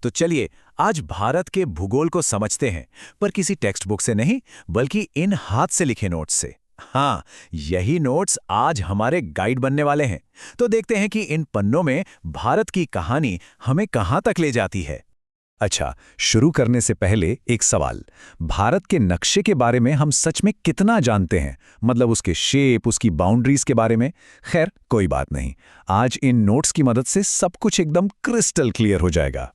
तो चलिए आज भारत के भूगोल को समझते हैं, पर किसी टेक्स्ट बुक से नहीं, बल्कि इन हाथ से लिखे नोट्स से। हाँ, यही नोट्स आज हमारे गाइड बनने वाले हैं। तो देखते हैं कि इन पन्नों में भारत की कहानी हमें कहाँ तक ले जाती है। अच्छा, शुरू करने से पहले एक सवाल। भारत के नक्शे के बारे में हम सच में कितना जानते हैं? मतलब उसके शेप, उसकी बाउंड्रीज के बारे में। खैर, कोई बात नहीं, आज इन नोट्स की मदद से सब कुछ एकदम क्रिस्टल क्लियर हो जाएगा।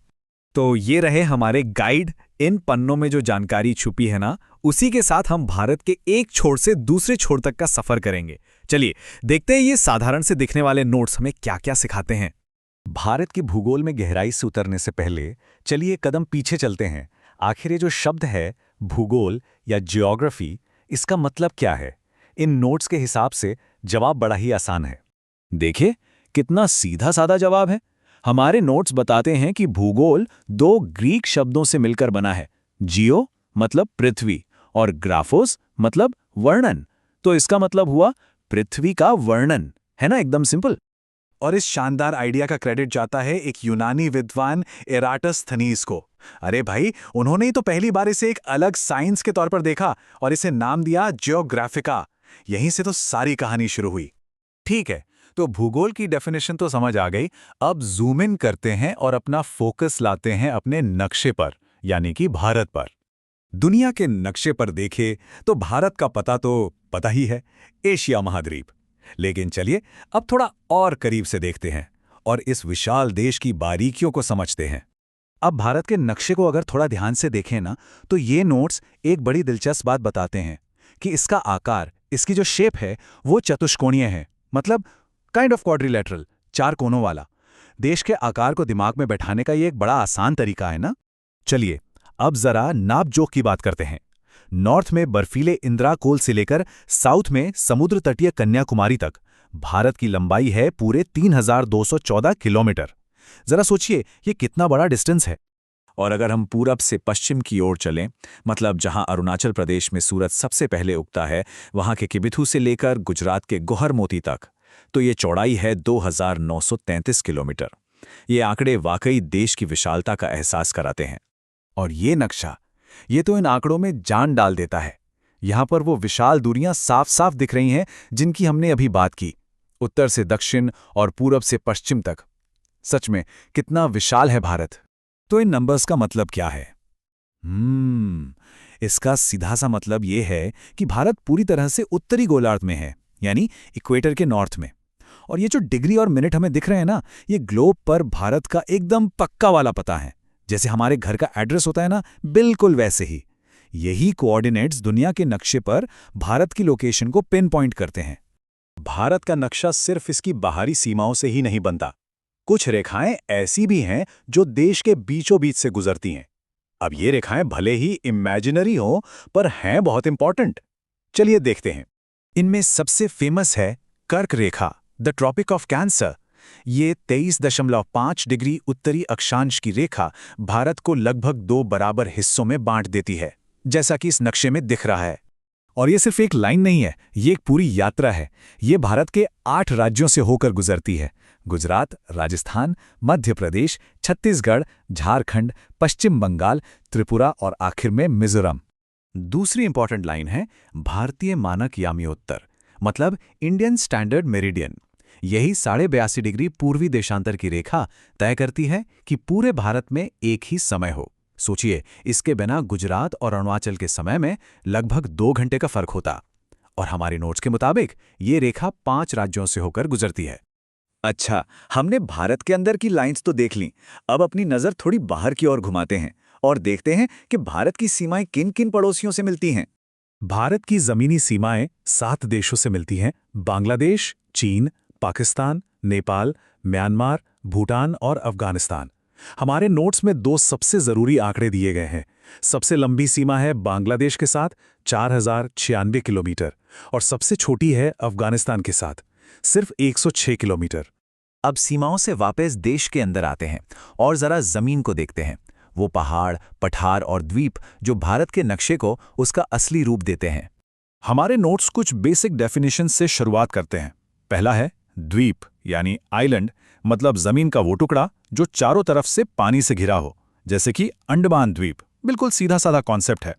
तो ये रहे हमारे गाइड। इन पन्नों में जो जानकारी छुपी है ना, उसी के साथ हम भारत के एक छोर से दूसरे छोर तक का सफर करेंगे। चलिए देखते हैं ये साधारण से दिखने वाले नोट्स हमें क्या क्या सिखाते हैं। भारत के भूगोल में गहराई से उतरने से पहले चलिए कदम पीछे चलते हैं। आखिर ये जो शब्द है भूगोल या जियोग्राफी, इसका मतलब क्या है? इन नोट्स के हिसाब से जवाब बड़ा ही आसान है। देखिए कितना सीधा साधा जवाब है। हमारे नोट्स बताते हैं कि भूगोल दो ग्रीक शब्दों से मिलकर बना है। जियो मतलब पृथ्वी और ग्राफोस मतलब वर्णन। तो इसका मतलब हुआ पृथ्वी का वर्णन, है ना? एकदम सिंपल। और इस शानदार आइडिया का क्रेडिट जाता है एक यूनानी विद्वान एराटस्थनीज को। अरे भाई, उन्होंने ही तो पहली बार इसे एक अलग साइंस के तौर पर देखा और इसे नाम दिया जियोग्राफिका। यहीं से तो सारी कहानी शुरू हुई। ठीक है, तो भूगोल की डेफिनेशन तो समझ आ गई। अब जूम इन करते हैं और अपना फोकस लाते हैं अपने नक्शे पर, यानी कि भारत पर। दुनिया के नक्शे पर देखें तो भारत का पता ही है, एशिया महाद्वीप। लेकिन चलिए अब थोड़ा और करीब से देखते हैं और इस विशाल देश की बारीकियों को समझते हैं। अब भारत के नक्शे को अगर थोड़ा ध्यान से देखें ना, तो ये नोट्स एक बड़ी दिलचस्प बात बताते हैं कि इसका आकार, इसकी जो शेप है वो चतुष्कोणीय है। मतलब काइंड ऑफ क्वाड्रिलेटरल, चार कोनों वाला। देश के आकार को दिमाग में बैठाने का ये एक बड़ा आसान तरीका है ना। चलिए अब जरा नाप जोख की बात करते हैं। नॉर्थ में बर्फीले इंद्राकोल से लेकर साउथ में समुद्र तटीय कन्याकुमारी तक भारत की लंबाई है पूरे 3214 किलोमीटर। जरा सोचिए ये कितना बड़ा डिस्टेंस है। और अगर हम पूरब से पश्चिम की ओर चलें, मतलब जहां अरुणाचल प्रदेश में सूरज सबसे पहले उगता है, वहां के किबिथु से लेकर गुजरात के गोहर मोती तक, तो ये चौड़ाई है 2933 किलोमीटर। ये आंकड़े वाकई देश की विशालता का एहसास कराते हैं। और ये नक्शा, ये तो इन आंकड़ों में जान डाल देता है। यहां पर वो विशाल दूरियां साफ साफ दिख रही हैं जिनकी हमने अभी बात की, उत्तर से दक्षिण और पूरब से पश्चिम तक। सच में कितना विशाल है भारत। तो इन नंबर्स का मतलब क्या है? इसका सीधा सा मतलब ये है कि भारत पूरी तरह से उत्तरी गोलार्ध में है, यानी इक्वेटर के नॉर्थ में। और ये जो डिग्री और मिनट हमें दिख रहे हैं ना, ये ग्लोब पर भारत का एकदम पक्का वाला पता है। जैसे हमारे घर का एड्रेस होता है ना, बिल्कुल वैसे ही। यही कोऑर्डिनेट्स दुनिया के नक्शे पर भारत की लोकेशन को पिन पॉइंट करते हैं। भारत का नक्शा सिर्फ इसकी बाहरी सीमाओं से ही नहीं बनता। कुछ रेखाएं ऐसी भी हैं जो देश के बीचों बीच से गुजरती हैं। अब ये रेखाएं भले ही इमेजिनरी हों, पर हैं बहुत इंपॉर्टेंट। चलिए देखते हैं। इनमें सबसे फेमस है कर्क रेखा, द ट्रॉपिक ऑफ कैंसर। ये 23.5 डिग्री उत्तरी अक्षांश की रेखा भारत को लगभग 2 बराबर हिस्सों में बांट देती है, जैसा कि इस नक्शे में दिख रहा है। और ये सिर्फ एक लाइन नहीं है, ये एक पूरी यात्रा है। ये भारत के 8 राज्यों से होकर गुजरती है। गुजरात, राजस्थान, मध्य प्रदेश, छत्तीसगढ़, झारखंड, पश्चिम बंगाल, त्रिपुरा और आखिर में मिजोरम। दूसरी इंपॉर्टेंट लाइन है भारतीय मानक यामियोत्तर, मतलब इंडियन स्टैंडर्ड मेरिडियन। यही 82.5 डिग्री पूर्वी देशांतर की रेखा तय करती है कि पूरे भारत में एक ही समय हो। सोचिए, इसके बिना गुजरात और अरुणाचल के समय में लगभग 2 घंटे का फर्क होता। और हमारे नोट्स के मुताबिक ये रेखा 5 राज्यों से होकर गुजरती है। अच्छा, हमने भारत के अंदर की लाइंस तो देख ली। अब अपनी नजर थोड़ी बाहर की ओर घुमाते हैं और देखते हैं कि भारत की सीमाएं किन किन पड़ोसियों से मिलती हैं। भारत की जमीनी सीमाएं 7 देशों से मिलती हैं: बांग्लादेश, चीन, पाकिस्तान, नेपाल, म्यांमार, भूटान और अफगानिस्तान। हमारे नोट्स में 2 सबसे जरूरी आंकड़े दिए गए हैं। सबसे लंबी सीमा है बांग्लादेश के साथ 4096 किलोमीटर और सबसे छोटी है अफगानिस्तान के साथ सिर्फ 106 किलोमीटर। अब सीमाओं से वापस देश के अंदर आते हैं और जरा जमीन को देखते हैं। वो पहाड़, पठार और द्वीप जो भारत के नक्शे को उसका असली रूप देते हैं। हमारे नोट्स कुछ बेसिक डेफिनेशन से शुरुआत करते हैं। पहला है द्वीप, यानी आइलैंड, मतलब जमीन का वो टुकड़ा जो चारों तरफ से पानी से घिरा हो। जैसे कि अंडमान द्वीप, बिल्कुल सीधा साधा कॉन्सेप्ट है।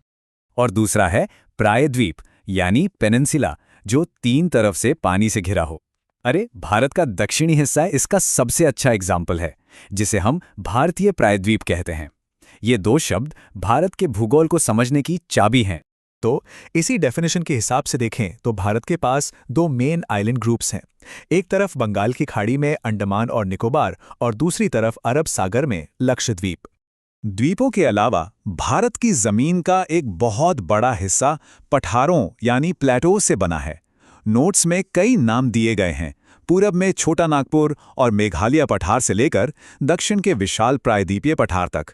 और दूसरा है प्रायद्वीप यानी पेनिनसुला, जो 3 तरफ से पानी से घिरा हो। अरे भारत का दक्षिणी हिस्सा इसका सबसे अच्छा एग्जाम्पल है, जिसे हम भारतीय प्रायद्वीप कहते हैं। ये 2 शब्द भारत के भूगोल को समझने की चाबी हैं। तो इसी डेफिनेशन के हिसाब से देखें तो भारत के पास 2 मेन आइलैंड ग्रुप्स हैं। एक तरफ बंगाल की खाड़ी में अंडमान और निकोबार और दूसरी तरफ अरब सागर में लक्षद्वीप। द्वीपों के अलावा भारत की जमीन का एक बहुत बड़ा हिस्सा पठारों यानी प्लेटो से बना है। नोट्स में कई नाम दिए गए हैं, पूरब में छोटा नागपुर और मेघालय पठार से लेकर दक्षिण के विशाल प्रायद्वीपीय पठार तक।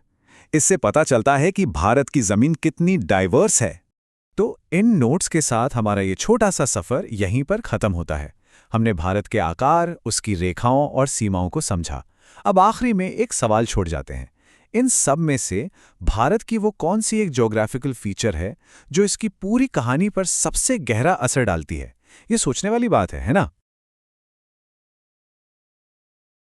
इससे पता चलता है कि भारत की जमीन कितनी डाइवर्स है। तो इन नोट्स के साथ हमारा ये छोटा सा सफ़र यहीं पर ख़त्म होता है। हमने भारत के आकार, उसकी रेखाओं और सीमाओं को समझा। अब आखिरी में एक सवाल छोड़ जाते हैं, इन सब में से भारत की वो कौन सी एक ज्योग्राफिकल फीचर है जो इसकी पूरी कहानी पर सबसे गहरा असर डालती है? ये सोचने वाली बात है ना?